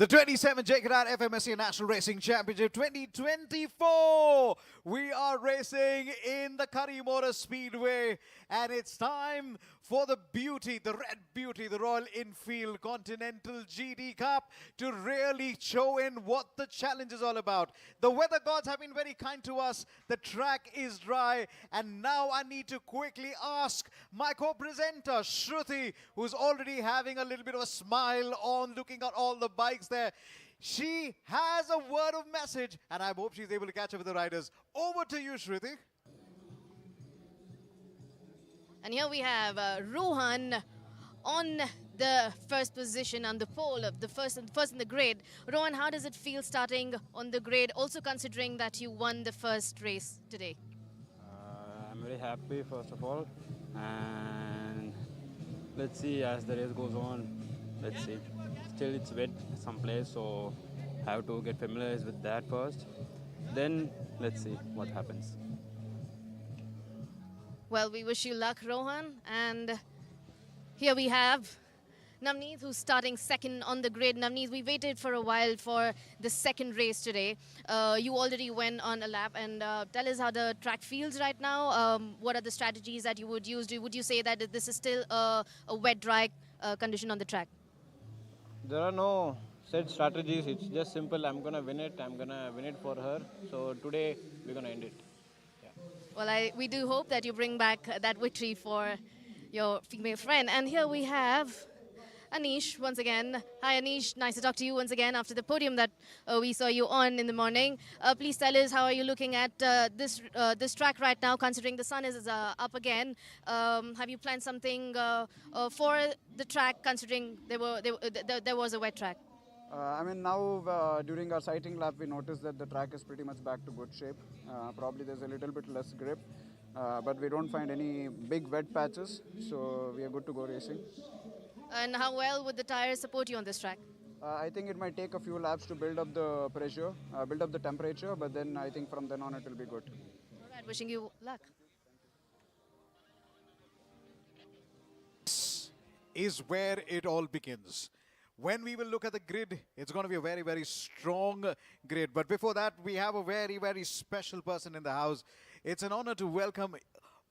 The 27th JKR FMSC National Racing Championship 2024. We are racing in the Curry Motor Speedway, and it's time for the beauty, the red beauty, the Royal Enfield Continental GT Cup to really show in what the challenge is all about. The weather gods have been very kind to us. The track is dry, and now I need to quickly ask my co-presenter, Shruti, who's already having a little bit of a smile on looking at all the bikes there. She has a word of message, and I hope she's able to catch up with the riders. Over to you, Shruti. And here we have Rohan on the first position on the pole of the first in the grid. Rohan, how does it feel starting on the grid, also considering that you won the first race today? I'm very happy, first of all, and let's see as the race goes on. Let's see. Still it's wet someplace, so I have to get familiarized with that first. Then let's see what happens. Well, we wish you luck, Rohan. And here we have Navneet, who's starting second on the grid. Navneet, we waited for a while for the second race today. You already went on a lap, and tell us how the track feels right now. What are the strategies that you would use? Would you say that this is still a wet, dry condition on the track? There are no set strategies. It's just simple. I'm gonna win it. I'm gonna win it for her. So today we're gonna end it. Yeah. Well, we do hope that you bring back that victory for your female friend. And here we have Anish once again. Hi, Anish. Nice to talk to you once again after the podium that we saw you on in the morning. Please tell us, how are you looking at this track right now, considering the sun is up again? Have you planned something for the track, considering there was a wet track? I mean, now during our sighting lap, we noticed that the track is pretty much back to good shape. Probably there's a little bit less grip, but we don't find any big wet patches, so we are good to go racing. And how well would the tires support you on this track? I think it might take a few laps to build up the pressure, build up the temperature, but then I think from then on it will be good. All right, wishing you luck. This is where it all begins. When we will look at the grid, it's going to be a very, very strong grid. But before that, we have a very, very special person in the house. It's an honor to welcome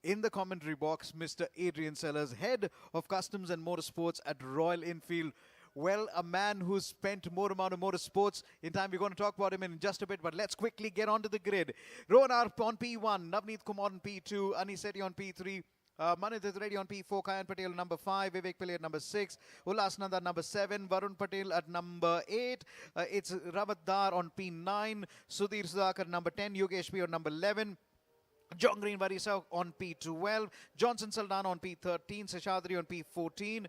in the commentary box Mr. Adrian Sellers, Head of Customs and Motorsports at Royal Enfield. Well, a man who's spent more amount of motorsports. In time, we're going to talk about him in just a bit, but let's quickly get onto the grid. Rohan on P1, Navneet Kumar on P2, Aniseti on P3, Manit Reddy on P4, Kayan Patel number 5, Vivek Pillai at number 6, Ullas Nanda number 7, Varun Patel at number 8, it's Rawat Dar on P9, Sudhir Sudhakar number 10, Yogesh P on number 11, John Green Varisa on P12, Johnson Saldana on P13, Seshadri on P14,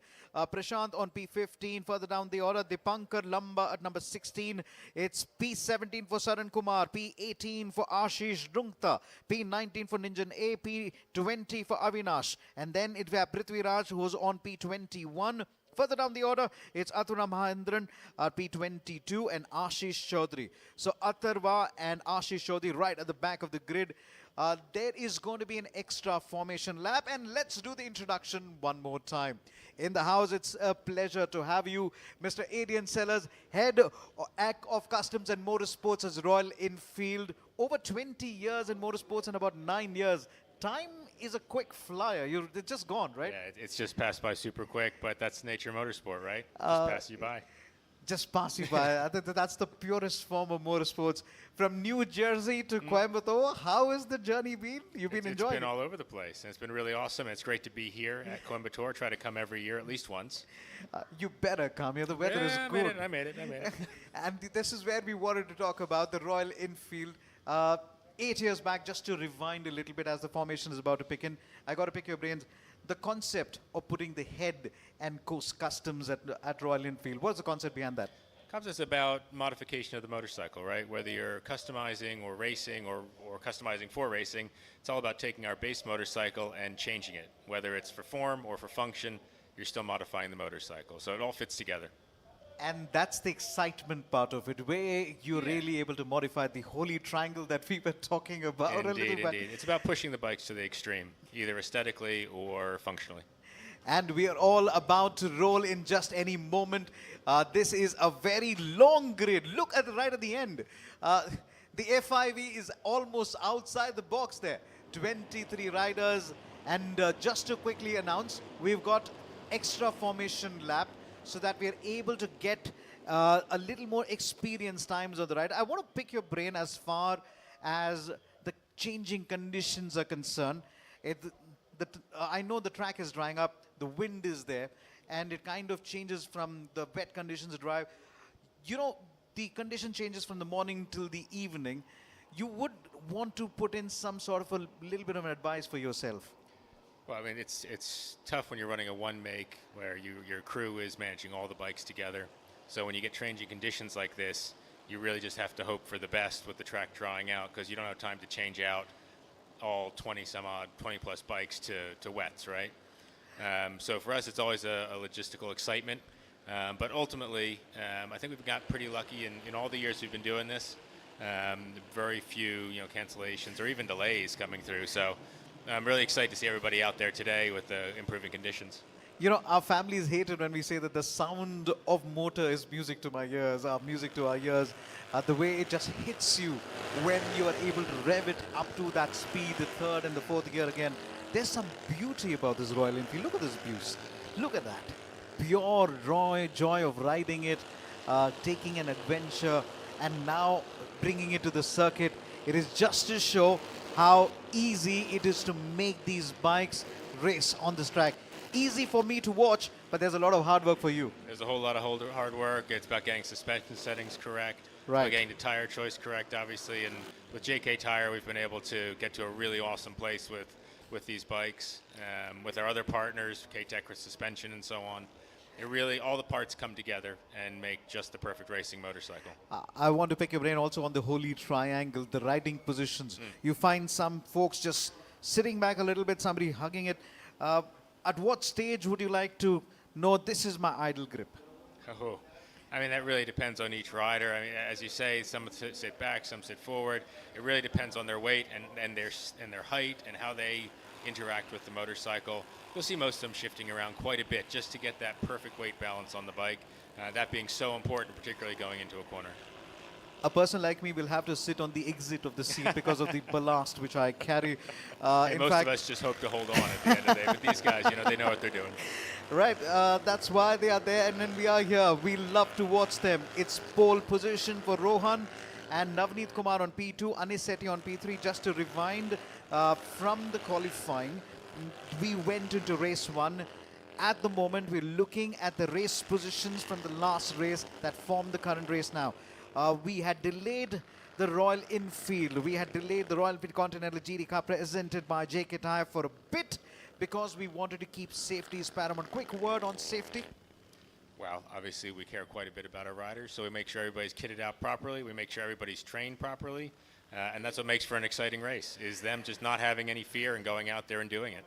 Prashant on P15. Further down the order, Dipankar Lamba at number 16. It's P17 for Saran Kumar, P18 for Ashish Rungta, P19 for Ninjan A, P20 for Avinash. And then we have Prithvi Raj, who's on P21. Further down the order, it's Athura Mahendran at P22 and Ashish Chaudhary. So Atharva and Ashish Chaudhary right at the back of the grid. There is going to be an extra formation lap, and let's do the introduction one more time. In the house, it's a pleasure to have you, Mr. Adrian Sellers, Head of Customs and Motorsports at Royal Enfield. Over 20 years in motorsports and about 9 years. Time is a quick flyer. It's just gone, right? Yeah, it's just passed by super quick, but that's nature of motorsport, right? Just pass you by. Just pass you by. I think that's the purest form of motorsports. From New Jersey to Coimbatore, how has the journey been? You've been enjoying it? It's been all over the place, and it's been really awesome. It's great to be here at Coimbatore. Try to come every year, at least once. You better come here. The weather is good. I made it. And this is where we wanted to talk about the Royal Enfield. 8 years back, just to rewind a little bit as the formation is about to pick in, I got to pick your brains. The concept of putting the head and coast customs at Royal Enfield, what's the concept behind that? It's about modification of the motorcycle, right? Whether you're customizing or racing or customizing for racing, it's all about taking our base motorcycle and changing it. Whether it's for form or for function, you're still modifying the motorcycle. So it all fits together. And that's the excitement part of it, where you're really able to modify the holy triangle that we were talking about a little bit. Indeed. It's about pushing the bikes to the extreme, either aesthetically or functionally. and we are all about to roll in just any moment. This is a very long grid. Look at right at the end. The FIV is almost outside the box there. 23 riders, and just to quickly announce, we've got extra formation lap so that we are able to get a little more experience times on the ride. I want to pick your brain as far as the changing conditions are concerned. I know the track is drying up, the wind is there, and it kind of changes from the wet conditions to dry. You know, the condition changes from the morning till the evening. You would want to put in some sort of a little bit of an advice for yourself. Well, I mean, it's tough when you're running a one make where your crew is managing all the bikes together. So when you get changing conditions like this, you really just have to hope for the best with the track drying out, because you don't have time to change out all 20 plus bikes to wets, right? So for us, it's always a logistical excitement. But ultimately, I think we've got pretty lucky in all the years we've been doing this. Very few, cancellations or even delays coming through. So I'm really excited to see everybody out there today with the improving conditions. You know, our families hate it when we say that the sound of motor is music to my ears, music to our ears. The way it just hits you when you are able to rev it up to that speed, the third and the fourth gear again. There's some beauty about this Royal Enfield. Look at this views. Look at that. Pure raw joy of riding it, taking an adventure, and now bringing it to the circuit. It is just to show how easy it is to make these bikes race on this track. Easy for me to watch, but there's a lot of hard work for you. There's a whole lot of hard work. It's about getting suspension settings correct, Right. getting the tire choice correct, obviously. And with JK Tyre, we've been able to get to a really awesome place with these bikes, with our other partners, K-Tech with suspension and so on. It really, all the parts come together and make just the perfect racing motorcycle. I want to pick your brain also on the holy triangle, the riding positions. You find some folks just sitting back a little bit, somebody hugging it. At what stage would you like to know this is my idle grip? Oh, I mean, that really depends on each rider. I mean, as you say, some sit back, some sit forward. It really depends on their weight and their height and how they interact with the motorcycle. You'll see most of them shifting around quite a bit just to get that perfect weight balance on the bike. That being so important, particularly going into a corner. A person like me will have to sit on the exit of the seat because of the ballast which I carry. In Most fact, of us just hope to hold on at the end of the day. But these guys, they know what they're doing. right, that's why they are there, and then we are here. We love to watch them. It's pole position for Rohan and Navneet Kumar on P2, Anis Sethi on P3. Just to rewind from the qualifying, we went into race 1. At the moment, we're looking at the race positions from the last race that formed the current race now. We had delayed the Royal Enfield. We had delayed the Royal Enfield Continental GT Cup presented by JK Tyre for a bit because we wanted to keep safety as paramount. Quick word on safety. Well, obviously we care quite a bit about our riders, so we make sure everybody's kitted out properly. We make sure everybody's trained properly. And that's what makes for an exciting race, is them just not having any fear and going out there and doing it.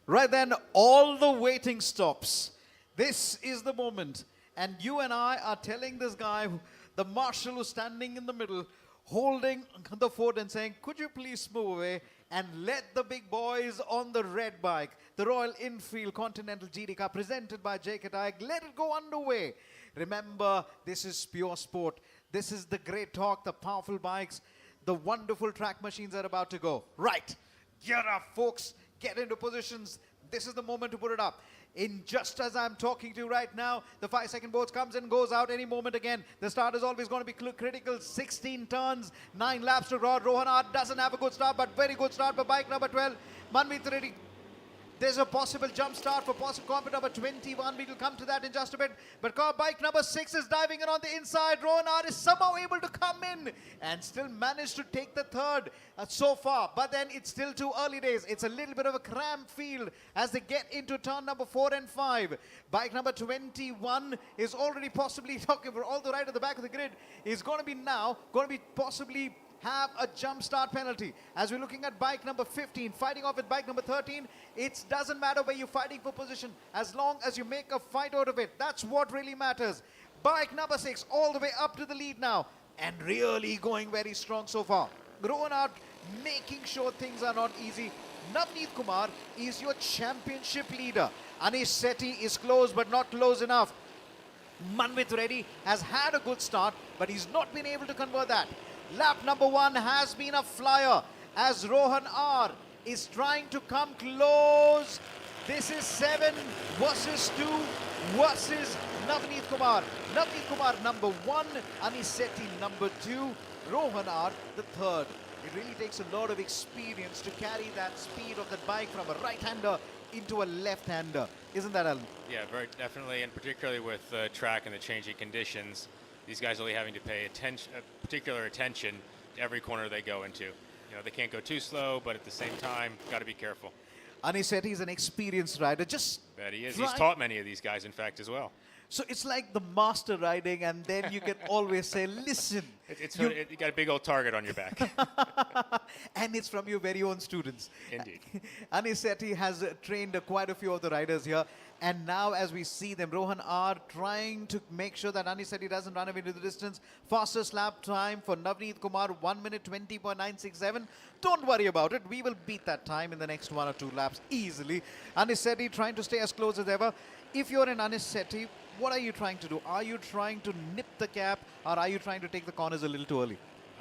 Right then, all the waiting stops. This is the moment. And you and I are telling this guy, the marshal who's standing in the middle, holding the fort and saying, could you please move away and let the big boys on the red bike, the Royal Enfield Continental GT Cup presented by JK Tyre, let it go underway. Remember, this is pure sport. This is the great talk, the powerful bikes, the wonderful track machines are about to go. Right, gear up, folks. Get into positions. This is the moment to put it up. In just as I'm talking to you right now, the 5-second board comes and goes out any moment again. The start is always going to be critical. 16 turns, 9 laps to rod. Rohan Art doesn't have a good start, but very good start for bike number 12. Manmeet Reddy. There's a possible jump start for possible comp number 21. We will come to that in just a bit. But car bike number 6 is diving in on the inside. Rohan Art is somehow able to come in and still manage to take the third so far. But then it's still too early days. It's a little bit of a cramped field as they get into turn number 4 and 5. Bike number 21 is already possibly talking for all the right at the back of the grid. Is going to be possibly have a jump start penalty. As we're looking at bike number 15, fighting off with bike number 13, it doesn't matter where you're fighting for position, as long as you make a fight out of it. That's what really matters. Bike number 6, all the way up to the lead now, and really going very strong so far. Rohan Art making sure things are not easy, Navneet Kumar is your championship leader. Anish Sethi is close, but not close enough. Manvit Reddy has had a good start, but he's not been able to convert that. Lap number 1 has been a flyer as Rohan R is trying to come close. This is 7 versus 2 versus Navneet Kumar. Navneet Kumar number 1, Anish Sethi number 2, Rohan R the third. It really takes a lot of experience to carry that speed of that bike from a right-hander into a left-hander. Isn't that, Alan? Yeah, very definitely, and particularly with the track and the changing conditions, these guys will be having to pay particular attention to every corner they go into. You know, they can't go too slow, but at the same time, got to be careful. Anish Sethi is an experienced rider. That he is. He's taught many of these guys, in fact, as well. So it's like the master riding, and then you can always say, listen. You got a big old target on your back. And it's from your very own students. Indeed. Anish Sethi has trained quite a few of the riders here. And now as we see them, Rohan R trying to make sure that Anish Sethi doesn't run away into the distance. Fastest lap time for Navneet Kumar, 1 minute 20.967. Don't worry about it. We will beat that time in the next 1 or 2 laps easily. Anish Sethi trying to stay as close as ever. If you're in Anish Sethi, what are you trying to do? Are you trying to nip the gap, or are you trying to take the corners a little too early?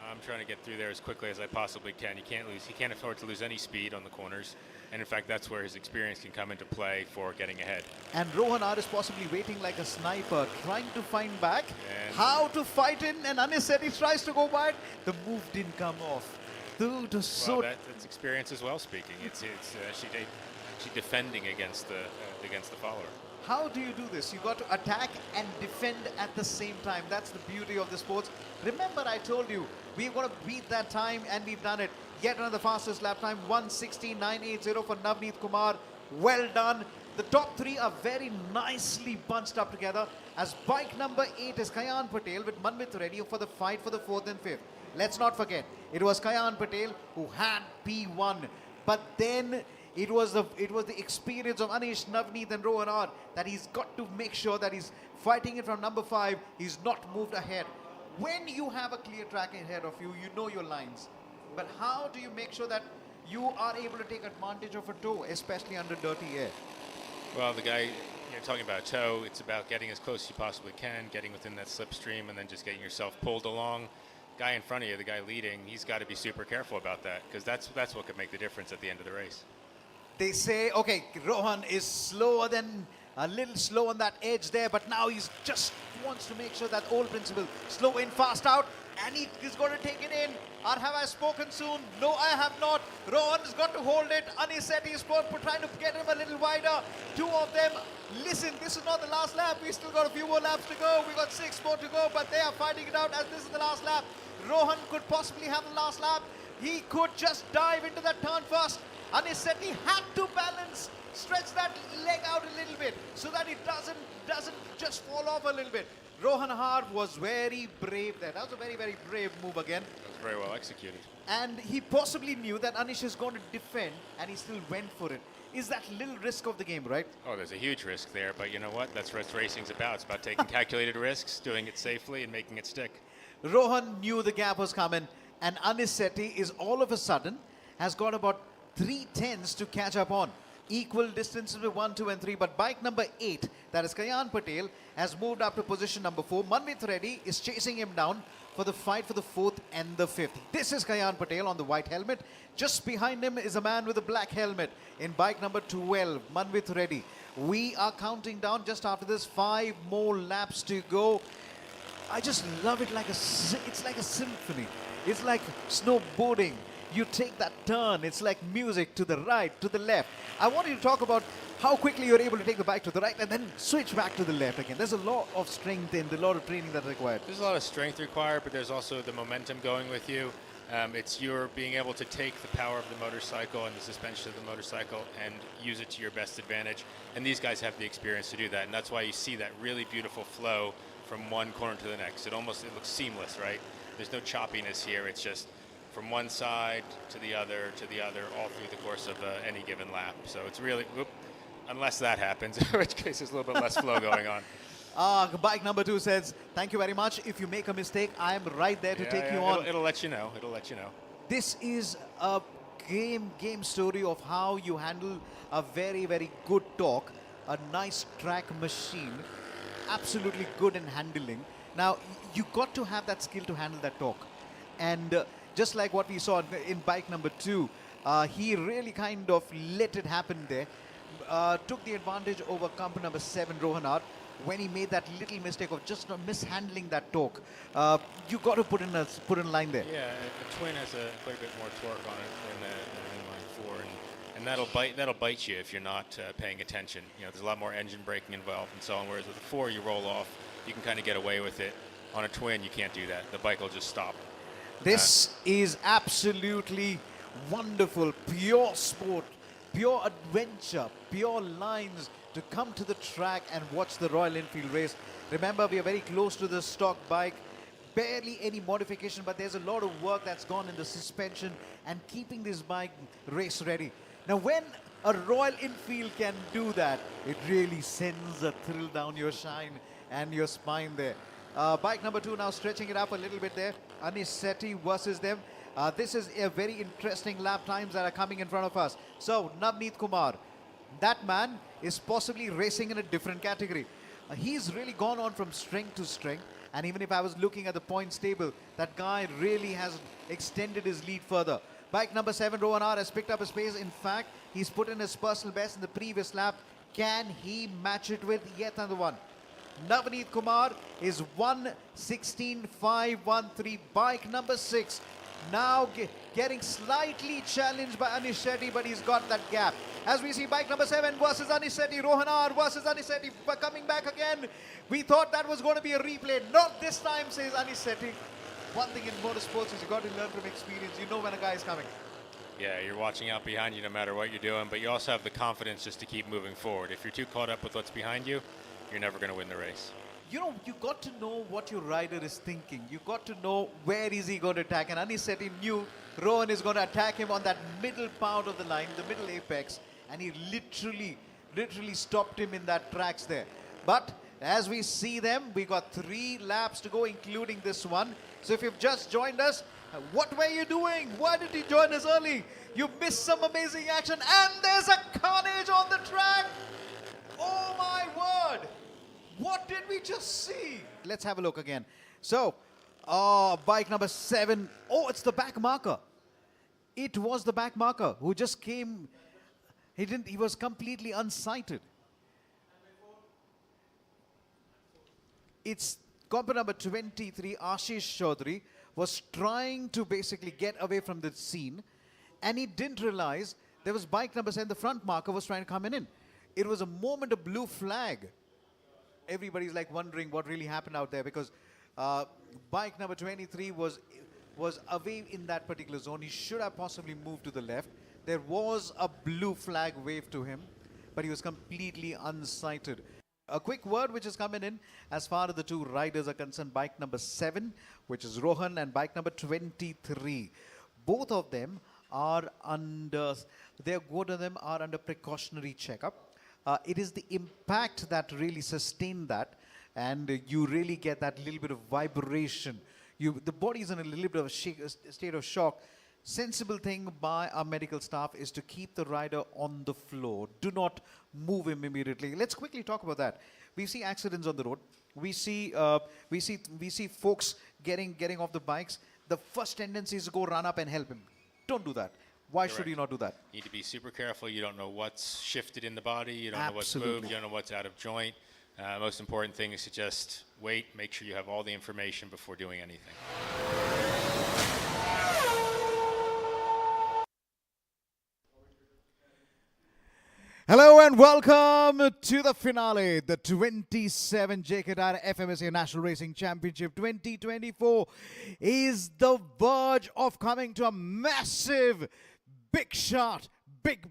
I'm trying to get through there as quickly as I possibly can. He can't afford to lose any speed on the corners. And in fact, that's where his experience can come into play for getting ahead. And Rohan R is possibly waiting like a sniper, trying to find back And how to fight in. And Anish Sethi tries to go by it. The move didn't come off. Dude, well, that's experience as well speaking. It's she defending against the follower. How do you do this? You got to attack and defend at the same time. That's the beauty of the sports. Remember, I told you, we're going to beat that time, and we've done it. Yet another fastest lap time, 1:16.980 for Navneet Kumar. Well done. The top 3 are very nicely bunched up together, as bike number 8 is Kayan Patel with Manvit Reddy for the fight for the 4th and 5th. Let's not forget, it was Kayan Patel who had P1, but then it was the experience of Anish, Navneet and Rohan R that he's got to make sure that he's fighting it from number 5. He's not moved ahead. When you have a clear track ahead of you, you know your lines. But how do you make sure that you are able to take advantage of a toe, especially under dirty air? Well, the guy, you're talking about a toe, it's about getting as close as you possibly can, getting within that slipstream, and then just getting yourself pulled along. Guy in front of you, the guy leading, he's got to be super careful about that, because that's what could make the difference at the end of the race. They say, okay, Rohan is slower than, a little slow on that edge there, but now he's just wants to make sure that old principle, slow in, fast out, and he is going to take it in. Or have I spoken soon? No, I have not. Rohan has got to hold it. Anish Sethi is trying to get him a little wider. 2 of them. Listen, this is not the last lap. We still got a few more laps to go. We got 6 more to go, but they are fighting it out as this is the last lap. Rohan could possibly have the last lap. He could just dive into that turn first. Anish Sethi had to balance, stretch that leg out a little bit so that it doesn't just fall off a little bit. Rohan R was very brave there. That was a very, very brave move again. That was very well executed. And he possibly knew that Anish is going to defend, and he still went for it. Is that little risk of the game, right? Oh, there's a huge risk there, but you know what? That's what racing's about. It's about taking calculated risks, doing it safely, and making it stick. Rohan knew the gap was coming, and Anish Sethi is all of a sudden has got about 3/10 to catch up on. Equal distances with 1, 2 and 3, but bike number 8, that is Kayan Patel, has moved up to position number 4. Manvit Reddy is chasing him down for the fight for the 4th and the 5th. This is Kayan Patel on the white helmet. Just behind him is a man with a black helmet in bike number 12, Manvit Reddy. We are counting down just after this, 5 more laps to go. I just love it like it's like a symphony. It's like snowboarding. You take that turn, it's like music to the right, to the left. I want you to talk about how quickly you're able to take the bike to the right and then switch back to the left again. There's a lot of strength and a lot of training that's required. There's a lot of strength required, but there's also the momentum going with you. It's your being able to take the power of the motorcycle and the suspension of the motorcycle and use it to your best advantage. And these guys have the experience to do that. And that's why you see that really beautiful flow from one corner to the next. It looks seamless, right? There's no choppiness here. It's just from one side to the other, all through the course of any given lap. So it's really, unless that happens, in which case there's a little bit less flow going on. Bike number 2 says, thank you very much. If you make a mistake, I'm right there to take you on. It'll let you know. It'll let you know. This is a game story of how you handle a very good torque, a nice track machine, absolutely good in handling. Now, you got to have that skill to handle that torque. And just like what we saw in bike number 2, he really kind of let it happen there. Took the advantage over comp number 7, Rohanat, when he made that little mistake of just not mishandling that torque. You got to put in line there. Yeah, a twin has quite a bit more torque on it than the inline 4, and that'll bite you if you're not paying attention. You know, there's a lot more engine braking involved and so on. Whereas with a 4, you roll off, you can kind of get away with it. On a twin, you can't do that. The bike will just stop. This is absolutely wonderful, pure sport, pure adventure, pure lines to come to the track and watch the Royal Enfield race. Remember, we are very close to the stock bike. Barely any modification, but there's a lot of work that's gone in the suspension and keeping this bike race ready. Now, when a Royal Enfield can do that, it really sends a thrill down your shine and your spine there. Bike number 2 now stretching it up a little bit there. Anish Sethi versus them. This is a very interesting lap times that are coming in front of us. So, Navneet Kumar, that man is possibly racing in a different category. He's really gone on from strength to strength. And even if I was looking at the points table, that guy really has extended his lead further. Bike number 7, Rohan R, has picked up his pace. In fact, he's put in his personal best in the previous lap. Can he match it with yet another one? Navneet Kumar is 1:16.513. Bike number 6. Now getting slightly challenged by Anish Sethi, but he's got that gap. As we see bike number 7 versus Anish Sethi, Rohan R versus Anish Sethi, but coming back again. We thought that was going to be a replay. Not this time, says Anish Sethi. One thing in motorsports is you got to learn from experience. You know when a guy is coming. Yeah, you're watching out behind you no matter what you're doing, but you also have the confidence just to keep moving forward. If you're too caught up with what's behind you, you're never going to win the race. You know, you got to know what your rider is thinking. You got to know where is he going to attack. And Anish Sethi knew Rohan is going to attack him on that middle part of the line, the middle apex. And he literally stopped him in that tracks there. But as we see them, we got 3 laps to go, including this one. So if you've just joined us, what were you doing? Why did you join us early? You missed some amazing action. And there's a carnage on the track. Oh my word. What did we just see? Let's have a look again. So, bike number 7. Oh, it's the back marker. It was the back marker who just came. He was completely unsighted. It's comp number 23, Ashish Chaudhary, was trying to basically get away from the scene, and he didn't realize there was bike number 7, the front marker was trying to come in. It was a moment of blue flag. Everybody's like wondering what really happened out there, because bike number 23 was away in that particular zone. He should have possibly moved to the left. There was a blue flag waved to him, but he was completely unsighted. A quick word which is coming in as far as the 2 riders are concerned. Bike number 7, which is Rohan, and bike number 23. Both of them are under, both of them are under precautionary checkup. It is the impact that really sustained that, and you really get that little bit of vibration. The body is in a little bit of a state of shock. Sensible thing by our medical staff is to keep the rider on the floor. Do not move him immediately. Let's quickly talk about that. We see accidents on the road. We see folks getting off the bikes. The first tendency is to go run up and help him. Don't do that. Why should you not do that? You need to be super careful. You don't know what's shifted in the body. You don't know what's moved. You don't know what's out of joint. Most important thing is to just wait. Make sure you have all the information before doing anything. Hello and welcome to the finale. The 27 JK Tyre FMSA National Racing Championship 2024 is the verge of coming to a massive, big shot, big